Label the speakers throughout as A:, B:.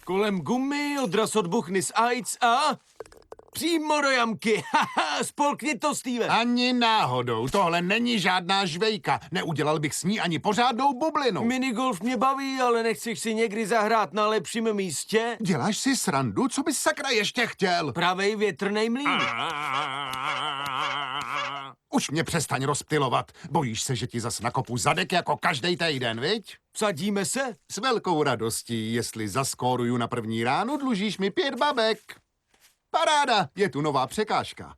A: Kolem gumy, odraz odbuchny z AIDS a... Přímo do jamky. Haha, spolkni to, Steve.
B: Ani náhodou, tohle není žádná žvejka. Neudělal bych s ní ani pořádnou bublinu.
A: Minigolf mě baví, ale nechceš si někdy zahrát na lepším místě?
B: Děláš si srandu? Co bys sakra ještě chtěl?
A: Pravej větrnej mlýn.
B: Už mě přestaň rozptylovat. Bojíš se, že ti zas nakopu zadek jako každej týden, viď?
A: Vsadíme se?
B: S velkou radostí, jestli zaskóruju na první ráno, dlužíš mi 5 babek. Paráda, je tu nová překážka.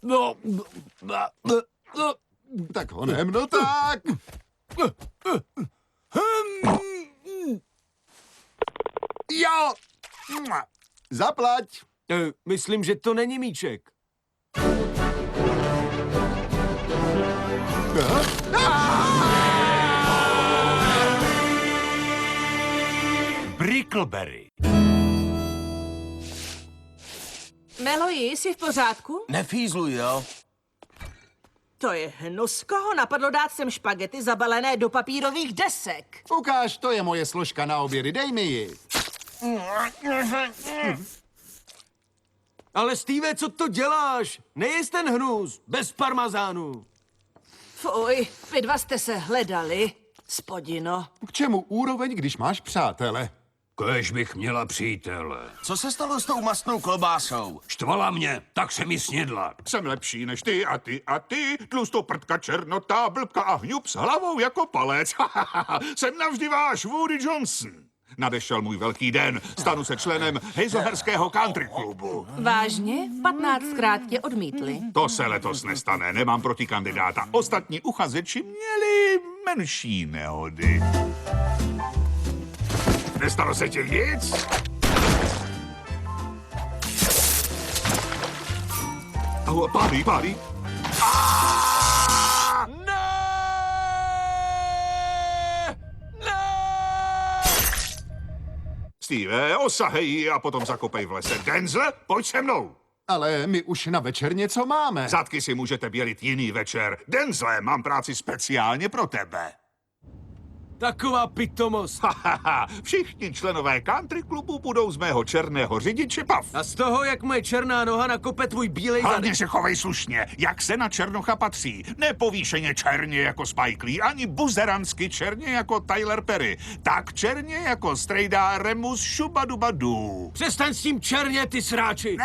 A: No,
B: Tak honem, no tak. Jo! Zaplať.
A: myslím, že to není míček.
C: Brickleberry.
D: Meloji, jsi v pořádku?
A: Nefízluj, jo?
D: To je hnus. Koho napadlo dát sem špagety zabalené do papírových desek?
B: Ukáž, to je moje složka na obědy, dej mi ji.
A: Ale Steve, co to děláš? Nejez ten hnus, bez parmazánu.
D: Fuj, vy dva jste se hledali. Spodino.
B: K čemu úroveň, když máš přátele?
C: Kéž bych měla přítele.
E: Co se stalo s tou mastnou klobásou?
C: Štvala mě, tak se mi snědla.
F: Jsem lepší než ty a ty, tlustoprdka, černota, blbka a hňup s hlavou jako palec. Jsem navždy váš Woody Johnson. Nadešel můj velký den, stanu se členem Hazelherského country klubu.
D: Vážně? 15krát tě odmítli.
F: To se letos nestane, nemám proti kandidáta. Ostatní uchazeči měli menší nehody. Nestalo se ti nic? Pálí. Steve, osahej ji a potom zakopej v lese. Denzle, pojď se mnou.
B: Ale my už na večer něco máme.
F: Zadky si můžete bělit jiný večer. Denzle, mám práci speciálně pro tebe.
A: Taková pitomost.
F: Všichni členové country klubu budou z mého černého řidiče pav.
A: A z toho, jak moje černá noha nakope tvůj bílej zadek.
F: Hlavně se chovej slušně, jak se na černocha patří. Nepovýšeně černě jako Spike Lee, ani buzeransky černě jako Tyler Perry. Tak černě jako strejda Remus Šubadubadu.
A: Přestaň s tím černě, ty sráči.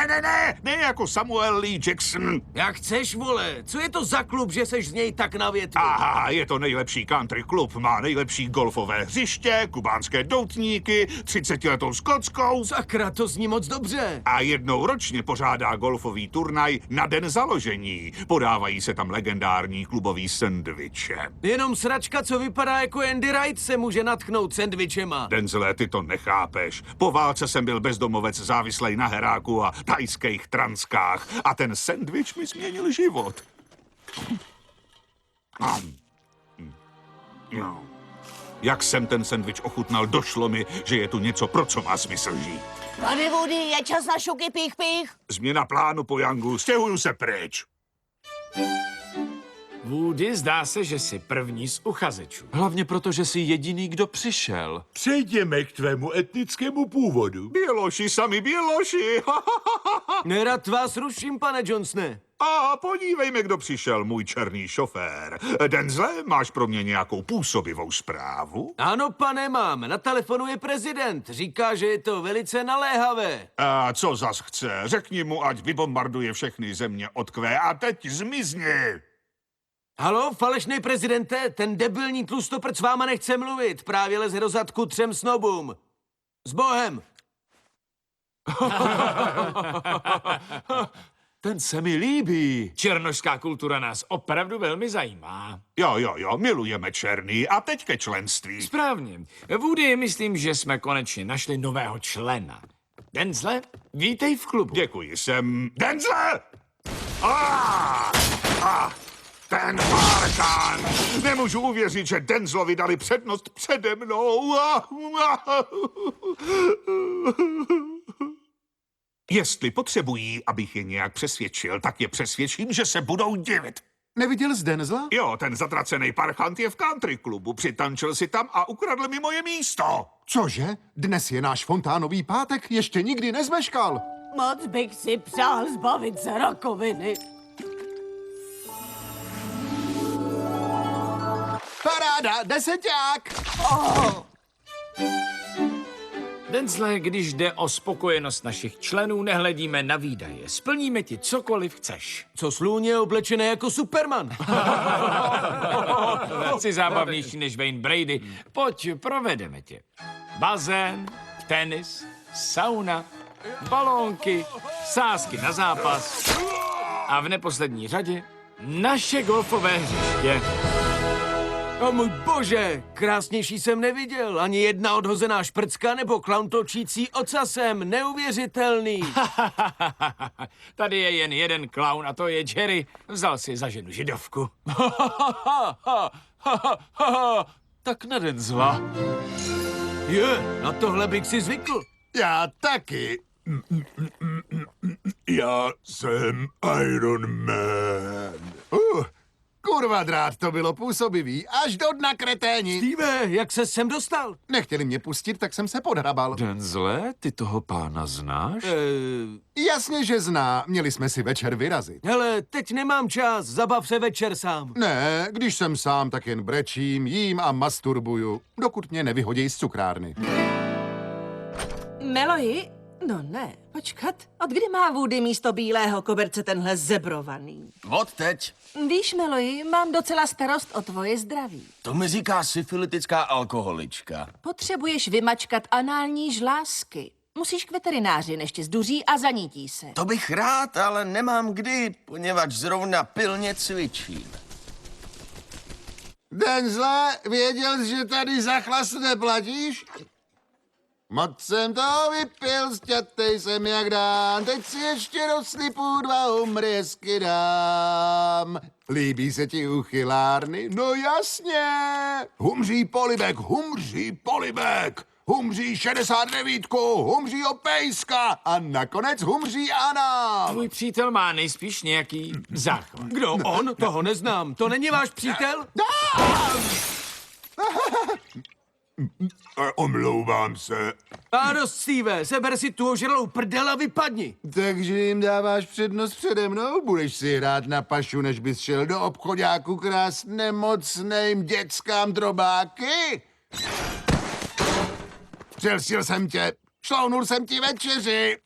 F: Ne jako Samuel Lee Jackson.
A: Jak chceš, vole? Co je to za klub, že seš z něj tak na větvi?
F: Aha, je to nejlepší country klub, má nejlepší golfové hřiště, kubánské doutníky, 30letou skotskou
A: Sakra, to zní moc dobře.
F: a jednou ročně pořádá golfový turnaj na den založení. Podávají se tam legendární klubový sendviče.
A: Jenom sračka, co vypadá jako Andy Wright, se může natchnout sendvičema.
F: Denzle, ty to nechápeš. Po válce jsem byl bezdomovec závislej na heráku a thajských transkách a ten sendvič mi změnil život. No. Jak jsem ten sendvič ochutnal, došlo mi, že je tu něco, pro co má smysl žít.
G: Tady Woody, je čas na šuky pích pích.
F: Změna plánu po Yangu, stěhuju se pryč.
H: Woody, zdá se, že jsi první z uchazečů.
I: Hlavně proto, že jsi jediný, kdo přišel.
C: Přejděme k tvému etnickému původu.
F: Běloši, sami běloši.
A: Nerad vás ruším, pane Johnsone.
F: A podívejme, kdo přišel, můj černý šofér. Denzle, máš pro mě nějakou působivou zprávu?
A: Ano, pane, mám. Na telefonu je prezident. Říká, že je to velice naléhavé.
F: A co zas chce? Řekni mu, ať vybombarduje všechny země od kvé a teď zmizni.
A: Halo, falešný prezidente, ten debilní tlustoprd s váma nechce mluvit. Právě leze do zadku 3 snobům. S Bohem.
I: Ten se mi líbí.
H: Černošská kultura nás opravdu velmi zajímá.
F: Jo, milujeme černý. A teď ke členství.
H: Správně. Woody, myslím, že jsme konečně našli nového člena. Denzle, vítej v klubu.
F: Děkuji, jsem... Denzle! Ten Markan! Nemůžu uvěřit, že Denzlovi dali přednost přede mnou. Jestli potřebují, abych je nějak přesvědčil, tak je přesvědčím, že se budou divit.
B: Neviděl jsi Denzla?
F: Jo, ten zatracený parchant je v country klubu. Přitančil si tam a ukradl mi moje místo.
B: Cože? Dnes je náš fontánový pátek, ještě nikdy nezmeškal.
G: Moc bych si přál zbavit se rakoviny.
B: Paráda, deseťák!
H: Denzle, když jde o spokojenost našich členů, nehledíme na výdaje. Splníme ti cokoliv chceš.
A: Co slůně oblečené jako Superman.
H: Jsi zábavnější než Wayne Brady. Pojď, provedeme tě. Bazén, tenis, sauna, balónky, sázky na zápas a v neposlední řadě naše golfové hřiště.
A: O můj bože, krásnější jsem neviděl. Ani jedna odhozená šprcka nebo klaun točící ocasem. Neuvěřitelný.
H: Tady je jen jeden klaun a to je Jerry. Vzal si za ženu židovku.
I: Tak na Denzla.
A: Na tohle bych si zvykl.
B: Já taky.
C: Já jsem Iron Man.
B: Kurva drát, to bylo působivý. Až do dna, kreténi.
A: Steve, jak se sem dostal?
B: Nechtěli mě pustit, tak jsem se podhrabal.
I: Denzle, ty toho pána znáš?
B: Jasně, že zná. Měli jsme si večer vyrazit.
A: Hele, teď nemám čas, zabav se večer sám.
B: Ne, když jsem sám, tak jen brečím, jím a masturbuju, dokud mě nevyhodí z cukrárny.
D: Meloji? No ne, počkat. Od kdy má Woody místo bílého koberce tenhle zebrovaný?
E: Od teď.
D: Víš, Meloji, mám docela starost o tvoje zdraví.
E: To mi říká syfilitická alkoholička.
G: Potřebuješ vymačkat anální žlázky. Musíš k veterináři, než tě zduří a zanítí se.
E: To bych rád, ale nemám kdy, poněvadž zrovna pilně cvičím.
B: Denzle, věděl jsi, že tady za chlast neplatíš? Moc jsem to vypil, sťatej jsem jak dán, teď si ještě do slipu 2 umrysky dám. Líbí se ti uchylárny? No jasně! Humří polibek, humří 69, humří opejska a nakonec humří anál.
H: Tvůj přítel má nejspíš nějaký záchvat.
A: Kdo on? Toho neznám. To není váš přítel?
C: Omlouvám se.
A: A dost, Steve, seber si tu ožralou prdel a vypadni.
B: Takže jim dáváš přednost přede mnou? Budeš si hrát na pašu, než bys šel do obchodáku krást nemocným dětskám drobáky? Přelsil jsem tě, šlounul jsem ti večeři.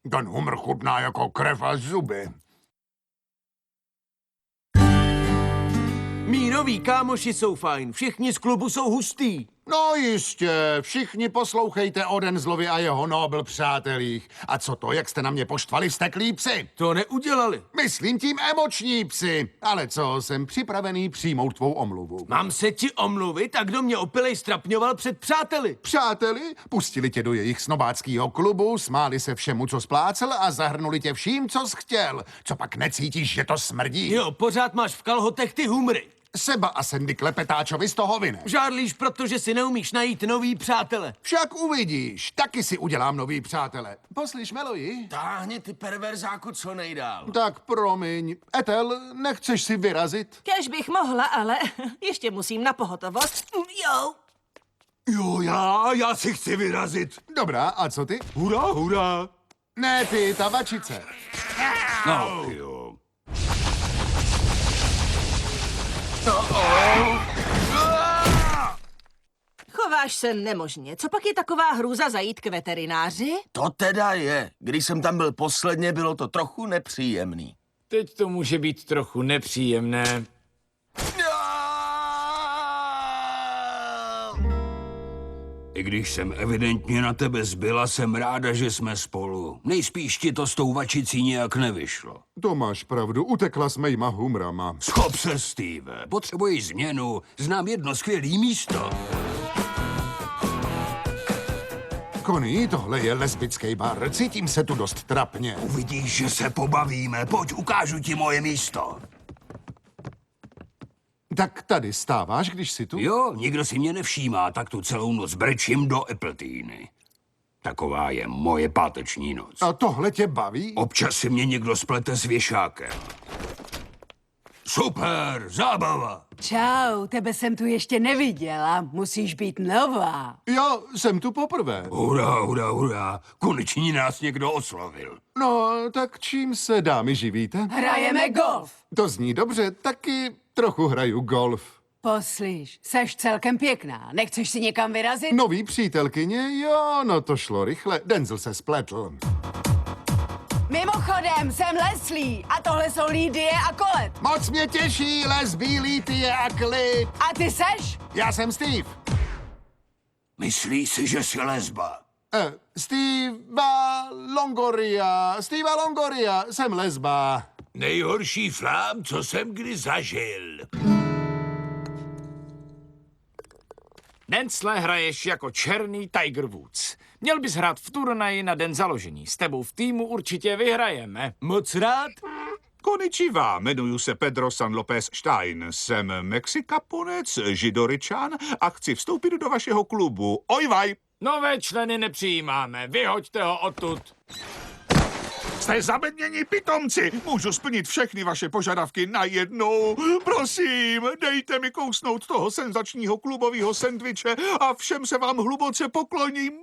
B: Ten humr chutná jako krev a zuby.
A: Mí noví kámoši jsou fajn, všichni z klubu jsou hustý.
B: No jistě, všichni poslouchejte o Denzlovi a jeho Nobel přátelích. A co to, jak jste na mě poštvali vzteklí psi?
A: To neudělali.
B: Myslím tím emoční psi. Ale co, jsem připravený přijmout tvou omluvu.
A: Mám se ti omluvit a kdo mě opilej strapňoval před přáteli?
B: Přáteli pustili tě do jejich snobáckého klubu, smáli se všemu, co splácel a zahrnuli tě vším, co jsi chtěl. Co pak necítíš, že to smrdí?
A: Jo, pořád máš v kalhotech ty humry.
B: Seba a Sandy Klepetáčovi z toho vyne.
A: Žádlíš, protože si neumíš najít nový přátele.
B: Však uvidíš, taky si udělám nový přátele. Poslyš, Meloji?
E: Táhni ty perverzáku co nejdál.
B: Tak promiň. Etel, nechceš si vyrazit?
D: Kéž bych mohla, ale ještě musím na pohotovost. Jo.
C: Jo, já si chci vyrazit.
B: Dobrá, a co ty?
C: Hurá.
B: Ne, ty, ta vačice.
C: No, jo.
D: Chováš se nemožně. Co pak je taková hrůza zajít k veterináři?
E: To teda je. Když jsem tam byl posledně, bylo to trochu nepříjemný.
H: Teď to může být trochu nepříjemné.
C: I když jsem evidentně na tebe zbyla, jsem ráda, že jsme spolu. Nejspíš ti to s tou vačicí nějak nevyšlo.
B: To máš pravdu, utekla s mýma humrama.
C: Schop se, Steve. Potřebuješ změnu. Znám jedno skvělý místo.
B: Connie, tohle je lesbický bar, cítím se tu dost trapně.
C: Uvidíš, že se pobavíme. Pojď, ukážu ti moje místo.
B: Tak tady stáváš, když jsi tu?
C: Jo, nikdo si mě nevšímá, tak tu celou noc brečím do Appletiny. Taková je moje páteční noc.
B: A tohle tě baví?
C: Občas si mě někdo splete s věšákem. Super, zábava.
J: Čau, tebe jsem tu ještě neviděla. Musíš být nová.
B: Jo, jsem tu poprvé.
C: Hurá, hurá, hurá. Konečně nás někdo oslovil.
B: No, tak čím se, dámy, živíte?
J: Hrajeme golf.
B: To zní dobře, taky trochu hraju golf.
J: Poslyš, seš celkem pěkná. Nechceš si někam vyrazit?
B: Nový přítelkyně? Jo, no to šlo rychle. Denzel se spletl.
J: Mimochodem, jsem Leslie a tohle jsou Lídie a Colette.
B: Moc mě těší, lesbí, lítie a klid.
J: A ty seš?
B: Já jsem Steve.
C: Myslíš si, že jsi lesba?
B: Steva Longoria, jsem lesba.
C: Nejhorší flám, co jsem kdy zažil.
H: Densle hraješ jako černý Tiger Woods. Měl bys hrát v turnaji na den založení. S tebou v týmu určitě vyhrajeme.
A: Moc rád.
F: Konnichiwa, jmenuji se Pedro San López Stein. Jsem Mexikaponec, židoričan a chci vstoupit do vašeho klubu. Ojvaj!
H: Nové členy nepřijímáme. Vyhoďte ho odtud.
F: Jste zabednění pitomci! Můžu splnit všechny vaše požadavky najednou. Prosím, dejte mi kousnout toho senzačního klubového sendviče a všem se vám hluboce pokloním.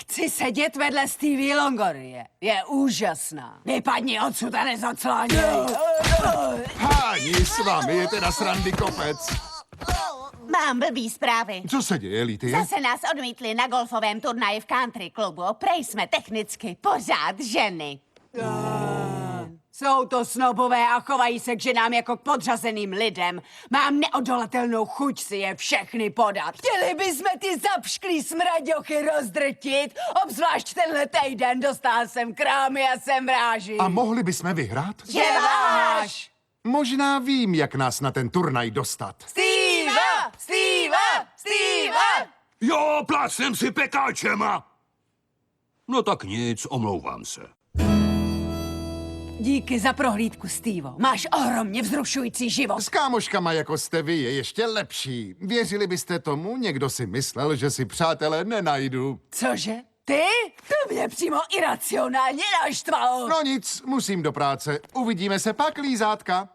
J: Chci sedět vedle Stevie Longorie. Je úžasná. Vypadni odsud a nezacláněj.
B: Páni, s vámi je teda srandy kopec.
K: Mám blbý zprávy.
B: Co se děje, lítie?
K: Zase nás odmítli na golfovém turnaji v country klubu. Prej jsme technicky pořád ženy.
J: Jsou to snobové a chovají se k ženám jako k podřazeným lidem. Mám neodolatelnou chuť si je všechny podat. Chtěli bychom ty zapšklý smraďochy rozdrtit? Obzvlášť tenhle týden dostal jsem krámy a jsem ráží.
B: A mohli bychom vyhrát?
J: Že váš?
B: Možná vím, jak nás na ten turnaj dostat.
J: Steve!
C: Jo, plácnem si pekáčema. No tak nic, omlouvám se.
J: Díky za prohlídku, Stevo. Máš ohromně vzrušující život.
B: S kámoškama jako jste vy je ještě lepší. Věřili byste tomu? Někdo si myslel, že si přátelé nenajdu.
J: Cože? Ty? To mě přímo iracionálně naštvalo.
B: No nic, musím do práce. Uvidíme se pak, lízátka.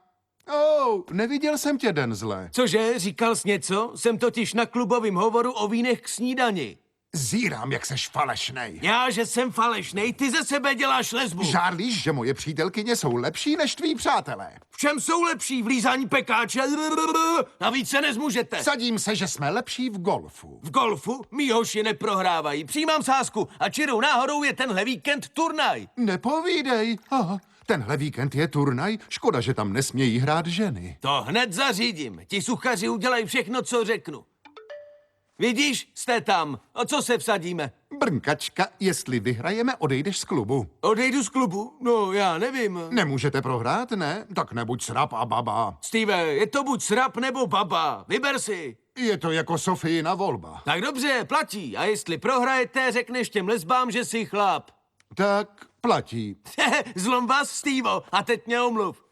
B: Neviděl jsem tě, Denzle.
A: Cože, říkal jsi něco? Jsem totiž na klubovém hovoru o vínech k snídani.
B: Zírám, jak seš falešnej.
A: Já, že jsem falešnej, ty ze sebe děláš lesbu.
B: Žárlíš, že moje přítelkyně jsou lepší než tví přátelé.
A: V čem jsou lepší? V lízání pekáče? Navíc se nezmůžete.
B: Sadím se, že jsme lepší v golfu.
A: V golfu mý hoši neprohrávají. Přijímám sázku a čirou náhodou je tenhle víkend turnaj.
B: Nepovídej. Aha, tenhle víkend je turnaj, škoda, že tam nesmějí hrát ženy.
A: To hned zařídím. Ti suchaři udělají všechno, co řeknu. Vidíš, jste tam. O co se vsadíme?
B: Brnkačka, jestli vyhrajeme, odejdeš z klubu.
A: Odejdu z klubu? No, já nevím.
B: Nemůžete prohrát, ne? Tak nebuď srap a baba.
A: Steve, je to buď srap nebo baba. Vyber si.
B: Je to jako Sofíina volba.
A: Tak dobře, platí. A jestli prohrajete, řekneš těm lesbám, že jsi chlap.
B: Tak platí.
A: Zlom vás, Stevo, a teď mě omluv.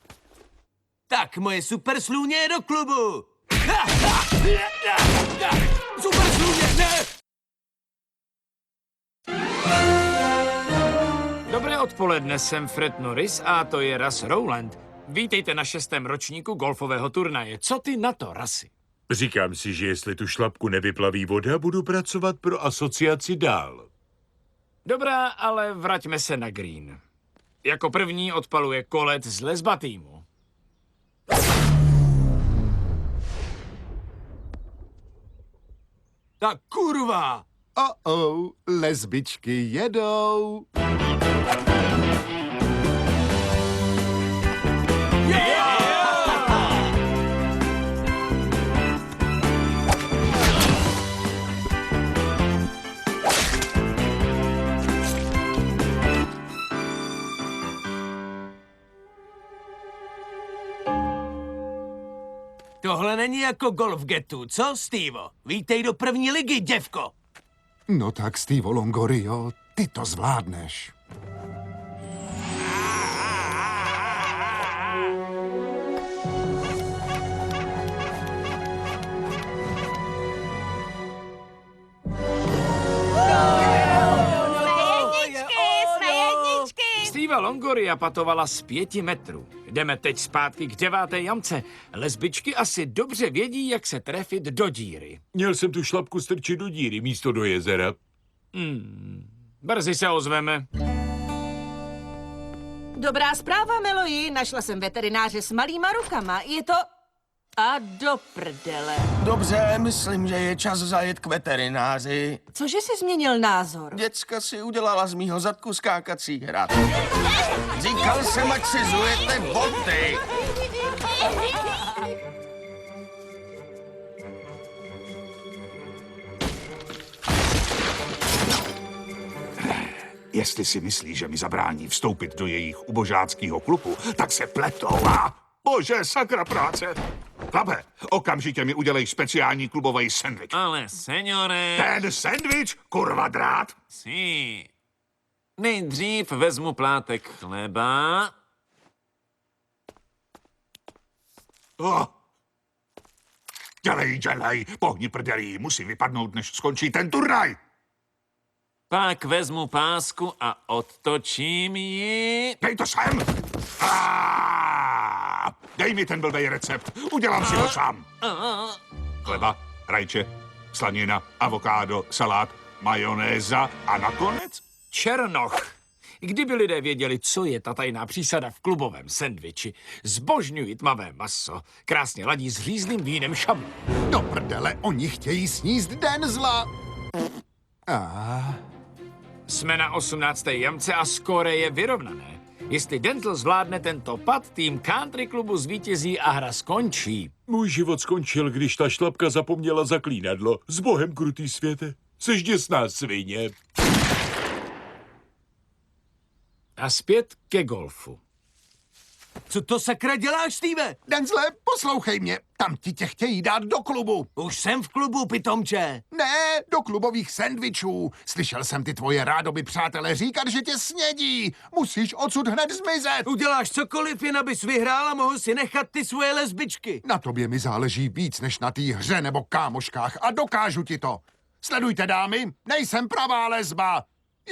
A: Tak, moje super slůně je do klubu. Super slůně, ne!
H: Dobré odpoledne, jsem Fred Norris a to je Russ Rowland. Vítejte na 6. ročníku golfového turnaje. Co ty na to, Russy?
L: Říkám si, že jestli tu šlapku nevyplaví voda, budu pracovat pro asociaci dál.
H: Dobrá, ale vraťme se na green. Jako první odpaluje Colette z lesba týmu.
A: Tak kurva!
B: Lesbičky jedou.
A: Tohle není jako golf getu, co, Stevo? Vítej do první ligy, děvko.
B: No tak, Steve Longorio, ty to zvládneš.
K: Jsme jedničky!
H: Steva Longoria patovala z 5 metrů. Jdeme teď zpátky k 9. jamce. Lesbičky asi dobře vědí, jak se trefit do díry.
L: Měl jsem tu šlapku strčit do díry místo do jezera.
H: Brzy se ozveme.
D: Dobrá zpráva, Meloji. Našla jsem veterináře s malýma rukama. Je to... A do prdele.
E: Dobře, myslím, že je čas zajet k veterináři.
D: Cože jsi změnil názor?
E: Děcka si udělala z mýho zadku skákací hrad. Říkal jsem, ať si zujete boty.
F: Jestli si myslí, že mi zabrání vstoupit do jejich ubožáckého klubu, tak se pletou a... Bože, sakra práce! Chlape, okamžitě mi udělej speciální klubový sendvič.
I: Ale, seniore...
F: Ten sendvič, kurva drát!
I: Si. Nejdřív vezmu plátek chleba.
F: Oh. Dělej, pohni prdelí, musí vypadnout, než skončí ten turnaj.
I: Pak vezmu pásku a odtočím ji.
F: Dej to sem! Dej mi ten blbej recept, udělám si ho sám. Chleba, rajče, slanina, avokádo, salát, majonéza a nakonec?
H: Černoch. Kdyby lidé věděli, co je ta tajná přísada v klubovém sendviči, zbožňuji tmavé maso. Krásně ladí s řízlým vínem šablu.
B: Do prdele, oni chtějí sníst den zla.
H: Jsme na 18. jamce a skóre je vyrovnané. Jestli Dental zvládne tento pad, tým country klubu zvítězí a hra skončí.
L: Můj život skončil, když ta šlapka zapomněla zaklínadlo. S bohem, krutý světe. Seš děsná svině.
H: A zpět ke golfu.
A: Co to sakra děláš, Steve?
B: Denzle, poslouchej mě, tam ti tě chtějí dát do klubu.
A: Už jsem v klubu, pitomče.
B: Ne, do klubových sendvičů. Slyšel jsem ty tvoje rádoby přátelé říkat, že tě snědí. Musíš odsud hned zmizet.
A: Uděláš cokoliv, jen abys vyhrál a mohl si nechat ty svoje lesbičky.
B: Na tobě mi záleží víc než na té hře nebo kámoškách a dokážu ti to. Sledujte, dámy, nejsem pravá lesba.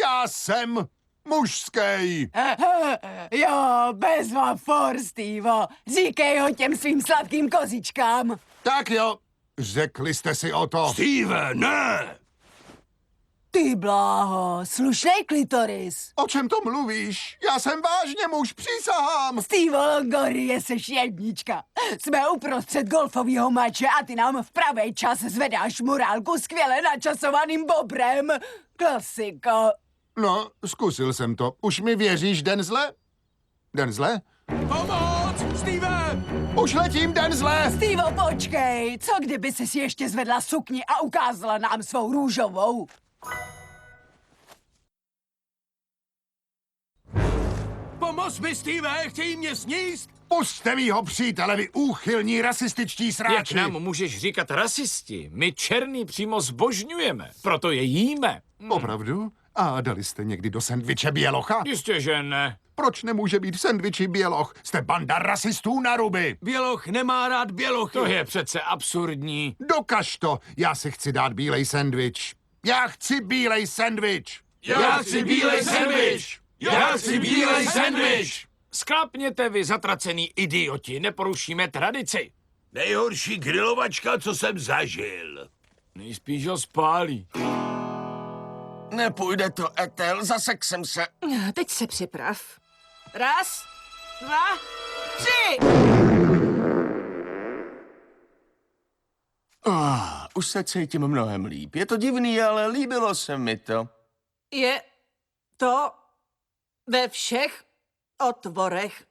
B: Já jsem mužský.
J: Jo, bezva for, Stevo. Říkej ho těm svým sladkým kozičkám.
B: Tak jo, řekli jste si o to.
C: Steve, ne!
J: Ty bláho, slušnej klitoris.
B: O čem to mluvíš? Já jsem vážně muž, přísahám.
J: Steve Longorie, seš jednička. Jsme uprostřed golfového mače a ty nám v pravej čas zvedáš morálku skvěle načasovaným bobrem. Klasiko.
B: No, zkusil jsem to. Už mi věříš, Denzle? Denzle?
A: Pomoc, Steve!
B: Už letím, Denzle!
J: Steve, počkej. Co kdyby si ještě zvedla sukni a ukázala nám svou růžovou?
A: Pomoz mi, Steve, chtějí mě sníst?
B: Pusťte mýho přítele, vy úchylní rasističtí
H: Jak
B: sráči!
H: nám můžeš říkat rasisti? My černý přímo zbožňujeme, proto je jíme.
B: Opravdu? A dali jste někdy do sendviče bělocha?
H: Jistě, že ne.
B: Proč nemůže být v sendviči běloch? Jste banda rasistů na ruby!
A: Běloch nemá rád bělochy.
H: To je přece absurdní.
B: Dokaž to! Já si chci dát bílej sendvič. Já chci bílej sendvič!
A: Já chci bílej sendvič! Já chci bílej sendvič!
H: Sklapněte vy, zatracený idioti, neporušíme tradici.
C: Nejhorší grilovačka, co jsem zažil.
H: Nejspíš ho spálí.
E: Nepůjde to, Ethel, zasek jsem se.
D: Teď se připrav. 1, 2, 3.
E: Už se cítím mnohem líp. Je to divný, ale líbilo se mi to.
D: Je to ve všech otvorech.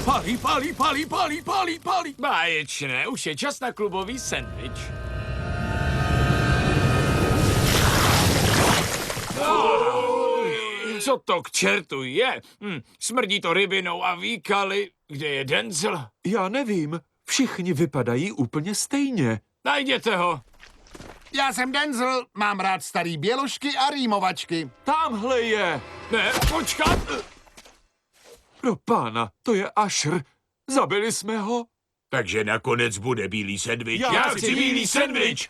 A: Pálí, pálí, pálí, pálí, pálí, pálí.
H: Báječné, už je čas na klubový sendvič. Co to k čertu je? Smrdí to rybinou a výkaly. Kde je Denzel?
I: Já nevím. Všichni vypadají úplně stejně.
H: Najděte ho.
B: Já jsem Denzel, mám rád starý běložky a rýmovačky.
I: Tamhle je.
H: Ne, počkat.
I: Pro pána, to je Asher. Zabili jsme ho.
L: Takže nakonec bude bílý sendvič.
H: Já chci bílý sendvič.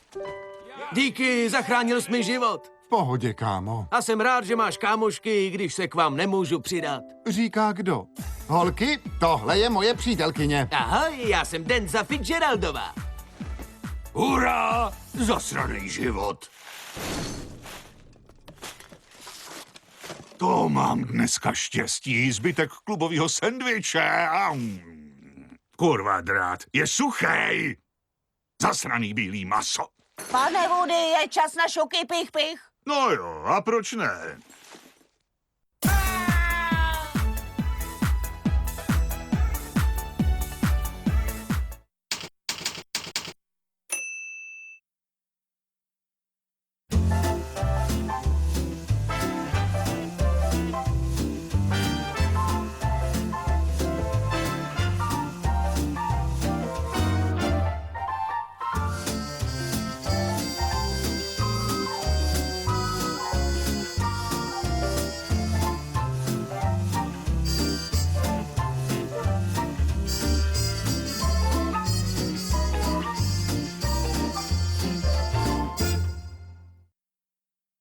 A: Díky, zachránil jsi mi život.
B: V pohodě, kámo.
A: A jsem rád, že máš kámošky, i když se k vám nemůžu přidat.
B: Říká kdo? Holky, tohle je moje přítelkyně.
A: Ahoj, já jsem Denza Fitzgeraldová.
C: Hurá! Zasraný život.
F: To mám dneska štěstí, zbytek klubového sendviče. Kurva drát, je suchej. Zasraný bílý maso.
K: Pane Woody, je čas na šuky pich pich.
F: No jo, a proč ne?